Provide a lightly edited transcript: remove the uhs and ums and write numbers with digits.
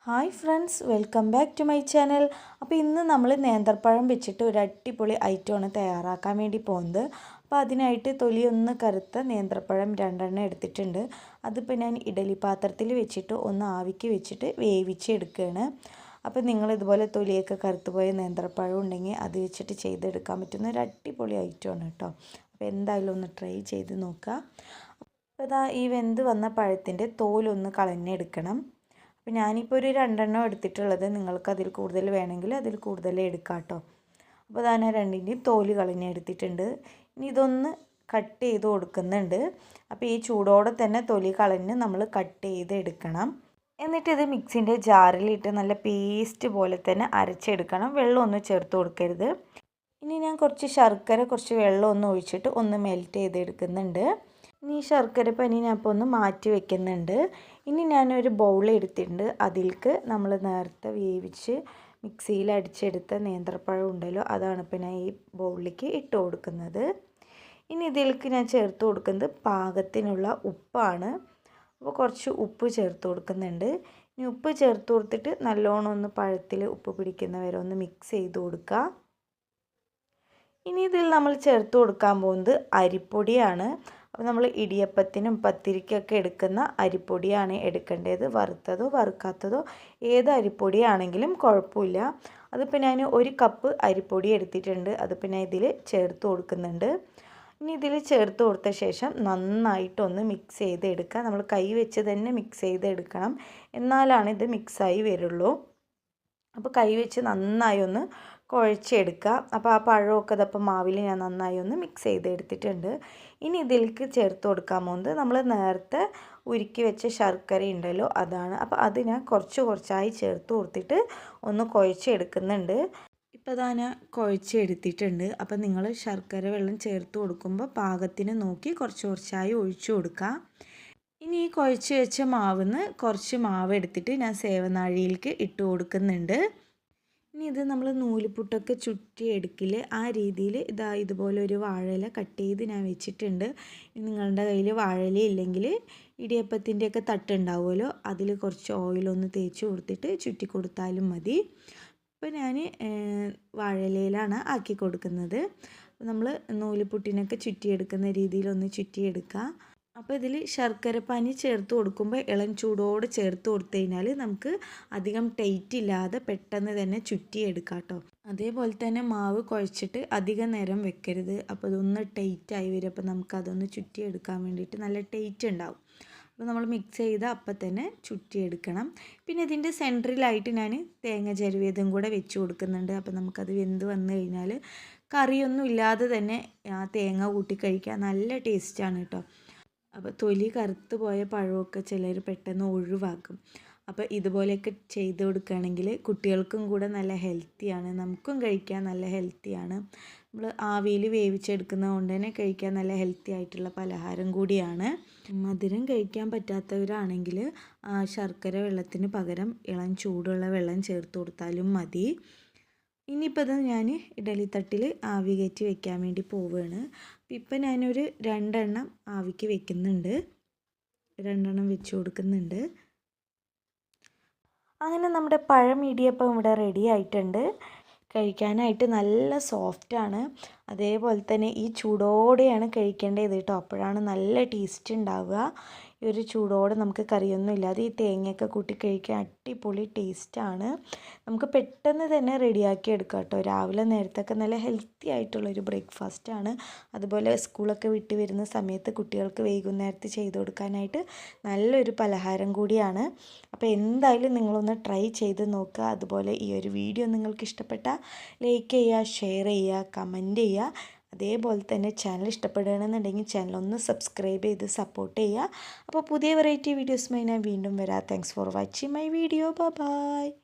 Hi friends, welcome back to my channel. അപ്പോൾ ഇന്ന് നമ്മൾ നേന്ത്രപ്പഴം വെച്ചിട്ട് ഒരു അടിപൊളി ഐറ്റമാണ് തയ്യാറാക്കാൻ വേണ്ടി പോകുന്നത്. അപ്പോൾ അതിനായിട്ട് തൊലിയൊന്ന് കറുത്ത നേന്ത്രപ്പഴം 2 എടുത്തിട്ടുണ്ട്. അതിപ്പോൾ ഞാൻ ഇഡലി പാത്രത്തിൽ വെച്ചിട്ട് ഒന്ന് ആവിക്ക് വെച്ചിട്ട് വേവിച്ചെടുക്കുകയാണ്. അപ്പോൾ നിങ്ങൾ ഇതുപോലെ തൊലിയൊക്കെ കറുത്ത് പോയ നേന്ത്രപ്പഴം ഉണ്ടെങ്കിൽ അത് വെച്ചിട്ട് ചെയ്തെടുക്കാൻ പറ്റുന്ന ഒരു അടിപൊളി ഐറ്റമാണ് കേട്ടോ. അപ്പോൾ എന്തായാലും ഒന്ന് ട്രൈ ചെയ്ത് നോക്കുക. അപ്പോൾ ഇതാ ഈ വെന്ത് വന്ന പഴത്തിൻ്റെ തോലൊന്ന് കളഞ്ഞെടുക്കണം. അപ്പോൾ ഞാനിപ്പോൾ ഒരു 2 എടുത്തിട്ടുള്ളത്. നിങ്ങൾക്ക് അതിൽ കൂടുതൽ വേണമെങ്കിൽ അതിൽ കൂടുതൽ എടുക്കാം കേട്ടോ. അപ്പോൾ ഞാൻ 2ൻ്റെയും തോല് കളഞ്ഞെടുത്തിട്ടുണ്ട്. ഇനി ഇതൊന്ന് കട്ട് ചെയ്ത് കൊടുക്കുന്നുണ്ട്. അപ്പോൾ ഈ ചൂടോടെ തന്നെ തൊലി കളഞ്ഞ് നമ്മൾ കട്ട് ചെയ്ത് എടുക്കണം. എന്നിട്ട് ഇത് മിക്സിൻ്റെ ജാറിലിട്ട് നല്ല പേസ്റ്റ് പോലെ തന്നെ അരച്ചെടുക്കണം. വെള്ളമൊന്നും ചേർത്ത് കൊടുക്കരുത്. ഇനി ഞാൻ കുറച്ച് ശർക്കര കുറച്ച് വെള്ളം ഒന്ന് ഒഴിച്ചിട്ട് ഒന്ന് മെൽറ്റ് ചെയ്തെടുക്കുന്നുണ്ട്. ഇനി ഈ ശർക്കര പനി ഞാൻ ഇപ്പോൾ ഒന്ന് മാറ്റി വെക്കുന്നുണ്ട്. ഇനി ഞാനൊരു ബൗൾ എടുത്തിട്ടുണ്ട്. അതിലേക്ക് നമ്മൾ നേരത്തെ വേവിച്ച് മിക്സിയിൽ അടിച്ചെടുത്ത നേന്ത്രപ്പഴം ഉണ്ടല്ലോ, അതാണ് ഇപ്പോൾ ഞാൻ ഈ ബൗളിലേക്ക് ഇട്ട് കൊടുക്കുന്നത്. ഇനി ഇതിലേക്ക് ഞാൻ ചേർത്ത് കൊടുക്കുന്നത് പാകത്തിനുള്ള ഉപ്പാണ്. അപ്പോൾ കുറച്ച് ഉപ്പ് ചേർത്ത് കൊടുക്കുന്നുണ്ട്. ഇനി ഉപ്പ് ചേർത്ത് കൊടുത്തിട്ട് നല്ലോണം ഒന്ന് പഴത്തിൽ ഉപ്പ് പിടിക്കുന്ന വരെ ഒന്ന് മിക്സ് ചെയ്ത് കൊടുക്കുക. ഇനി ഇതിൽ നമ്മൾ ചേർത്ത് കൊടുക്കാൻ പോകുന്നത് അരിപ്പൊടിയാണ്. അപ്പോൾ നമ്മൾ ഇടിയപ്പത്തിനും പത്തിരിക്കൊക്കെ എടുക്കുന്ന അരിപ്പൊടിയാണ് എടുക്കേണ്ടത്. വറുത്തതോ വറുക്കാത്തതോ ഏത് അരിപ്പൊടിയാണെങ്കിലും കുഴപ്പമില്ല. അതിപ്പോൾ ഞാൻ 1 കപ്പ് അരിപ്പൊടി എടുത്തിട്ടുണ്ട്. അതിപ്പോൾ ഞാൻ ഇതിൽ ചേർത്ത് കൊടുക്കുന്നുണ്ട്. ഇനി ഇതിൽ ചേർത്ത് കൊടുത്ത ശേഷം നന്നായിട്ടൊന്ന് മിക്സ് ചെയ്ത് എടുക്കുക. നമ്മൾ കൈ വെച്ച് തന്നെ മിക്സ് ചെയ്ത് എടുക്കണം, എന്നാലാണ് ഇത് മിക്സായി വരുള്ളൂ. അപ്പോൾ കൈ വെച്ച് നന്നായി ഒന്ന് കുഴച്ചെടുക്കുക. അപ്പോൾ ആ പഴമൊക്കെ അതപ്പോൾ മാവിൽ ഞാൻ നന്നായി ഒന്ന് മിക്സ് ചെയ്ത് എടുത്തിട്ടുണ്ട്. ഇനി ഇതിലേക്ക് ചേർത്ത് കൊടുക്കാൻ പോകുന്നത് നമ്മൾ നേരത്തെ ഉരുക്കി വെച്ച ശർക്കര ഉണ്ടല്ലോ, അതാണ്. അപ്പോൾ അത് ഞാൻ കുറച്ചായി ചേർത്ത് കൊടുത്തിട്ട് ഒന്ന് കുഴച്ചെടുക്കുന്നുണ്ട്. ഇപ്പോൾ അതാ ഞാൻ കുഴച്ചെടുത്തിട്ടുണ്ട്. അപ്പോൾ നിങ്ങൾ ശർക്കര വെള്ളം ചേർത്ത് കൊടുക്കുമ്പോൾ പാകത്തിന് നോക്കി കുറച്ചായി ഒഴിച്ചു കൊടുക്കുക. ഇനി ഈ കുഴച്ച് വെച്ച മാവിന്ന് കുറച്ച് മാവ് എടുത്തിട്ട് ഞാൻ സേവനാഴിയിലേക്ക് ഇട്ട് കൊടുക്കുന്നുണ്ട്. ഇനി ഇത് നമ്മൾ നൂലുപുട്ടൊക്കെ ചുറ്റി എടുക്കില്ലേ, ആ രീതിയിൽ ഇതുപോലെ ഒരു വാഴയില കട്ട് ചെയ്ത് ഞാൻ വെച്ചിട്ടുണ്ട്. നിങ്ങളുടെ കയ്യിൽ വാഴയില ഇല്ലെങ്കിൽ ഇടിയപ്പത്തിൻ്റെയൊക്കെ തട്ടുണ്ടാവുമല്ലോ, അതിൽ കുറച്ച് ഓയിലൊന്ന് തേച്ച് കൊടുത്തിട്ട് ചുറ്റി കൊടുത്താലും മതി. അപ്പോൾ ഞാൻ വാഴയിലയിലാണ് ആക്കി കൊടുക്കുന്നത്. നമ്മൾ നൂലുപുട്ടിനൊക്കെ ചുറ്റിയെടുക്കുന്ന രീതിയിലൊന്ന് ചുറ്റിയെടുക്കുക. അപ്പോൾ ഇതിൽ ശർക്കര പാനി ചേർത്ത് കൊടുക്കുമ്പോൾ ഇളം ചൂടോട് ചേർത്ത് കൊടുത്തു കഴിഞ്ഞാൽ നമുക്ക് അധികം ടൈറ്റ് ഇല്ലാതെ പെട്ടെന്ന് തന്നെ ചുറ്റിയെടുക്കാം കേട്ടോ. അതേപോലെ തന്നെ മാവ് കുഴച്ചിട്ട് അധികം നേരം വെക്കരുത്. അപ്പോൾ അതൊന്ന് ടൈറ്റായി വരും. അപ്പോൾ നമുക്കതൊന്ന് ചുറ്റിയെടുക്കാൻ വേണ്ടിയിട്ട് നല്ല ടൈറ്റ് ഉണ്ടാവും. അപ്പോൾ നമ്മൾ മിക്സ് ചെയ്ത് അപ്പം തന്നെ ചുറ്റിയെടുക്കണം. പിന്നെ ഇതിൻ്റെ സെൻറ്ററിലായിട്ട് ഞാൻ തേങ്ങ ചിരവിയതും കൂടെ വെച്ച് കൊടുക്കുന്നുണ്ട്. അപ്പോൾ നമുക്കത് വെന്ത് വന്നു കഴിഞ്ഞാൽ കറിയൊന്നും ഇല്ലാതെ തന്നെ ആ തേങ്ങ കൂട്ടി കഴിക്കാൻ നല്ല ടേസ്റ്റാണ് കേട്ടോ. അപ്പോൾ തൊലി കറുത്ത് പോയ പഴമൊക്കെ ചിലർ പെട്ടെന്ന് ഒഴിവാക്കും. അപ്പോൾ ഇതുപോലെയൊക്കെ ചെയ്ത് കൊടുക്കുകയാണെങ്കിൽ കുട്ടികൾക്കും കൂടെ നല്ല ഹെൽത്തിയാണ്, നമുക്കും കഴിക്കാൻ നല്ല ഹെൽത്തിയാണ്. നമ്മൾ ആവിയിൽ വേവിച്ചെടുക്കുന്നത് കൊണ്ട് തന്നെ കഴിക്കാൻ നല്ല ഹെൽത്തി ആയിട്ടുള്ള പലഹാരം കൂടിയാണ്. മധുരം കഴിക്കാൻ പറ്റാത്തവരാണെങ്കിൽ ശർക്കര വെള്ളത്തിന് പകരം ഇളം ചൂടുള്ള വെള്ളം ചേർത്ത് കൊടുത്താലും മതി. ഇനിയിപ്പോൾ ഇത് ഞാൻ ഇഡലി തട്ടിൽ ആവി കയറ്റി വെക്കാൻ വേണ്ടി പോവുകയാണ്. ഇപ്പം ഞാനൊരു 2 ആവിക്ക് വെക്കുന്നുണ്ട്. 2 വെച്ച് കൊടുക്കുന്നുണ്ട്. അങ്ങനെ നമ്മുടെ പഴം ഇടിയപ്പം ഇവിടെ റെഡി ആയിട്ടുണ്ട്. കഴിക്കാനായിട്ട് നല്ല സോഫ്റ്റാണ്. അതേപോലെ തന്നെ ഈ ചൂടോടെയാണ് കഴിക്കേണ്ടത് കേട്ടോ, അപ്പോഴാണ് നല്ല ടേസ്റ്റ് ഉണ്ടാവുക. ഈ ഒരു ചൂടോടെ നമുക്ക് കറിയൊന്നും ഇല്ലാതെ ഈ തേങ്ങയൊക്കെ കൂട്ടി കഴിക്കാൻ അടിപൊളി ടേസ്റ്റാണ്. നമുക്ക് പെട്ടെന്ന് തന്നെ റെഡിയാക്കി എടുക്കാം കേട്ടോ. രാവിലെ നേരത്തൊക്കെ നല്ല ഹെൽത്തി ആയിട്ടുള്ളൊരു ബ്രേക്ക്ഫാസ്റ്റാണ്. അതുപോലെ സ്കൂളൊക്കെ വിട്ട് വരുന്ന സമയത്ത് കുട്ടികൾക്ക് വൈകുന്നേരത്ത് ചെയ്ത് കൊടുക്കാനായിട്ട് നല്ലൊരു പലഹാരം കൂടിയാണ്. അപ്പോൾ എന്തായാലും നിങ്ങളൊന്ന് ട്രൈ ചെയ്ത് നോക്കുക. അതുപോലെ ഈ ഒരു വീഡിയോ നിങ്ങൾക്ക് ഇഷ്ടപ്പെട്ടാൽ ലൈക്ക് ചെയ്യുക, ഷെയർ ചെയ്യുക, കമൻറ്റ് ചെയ്യുക. അതേപോലെ തന്നെ ചാനൽ ഇഷ്ടപ്പെടുകയാണെന്നുണ്ടെങ്കിൽ ചാനലൊന്ന് സബ്സ്ക്രൈബ് ചെയ്ത് സപ്പോർട്ട് ചെയ്യുക. അപ്പോൾ പുതിയ വെറൈറ്റി വീഡിയോസുമായി ഞാൻ വീണ്ടും വരാം. Thanks for watching my video. By.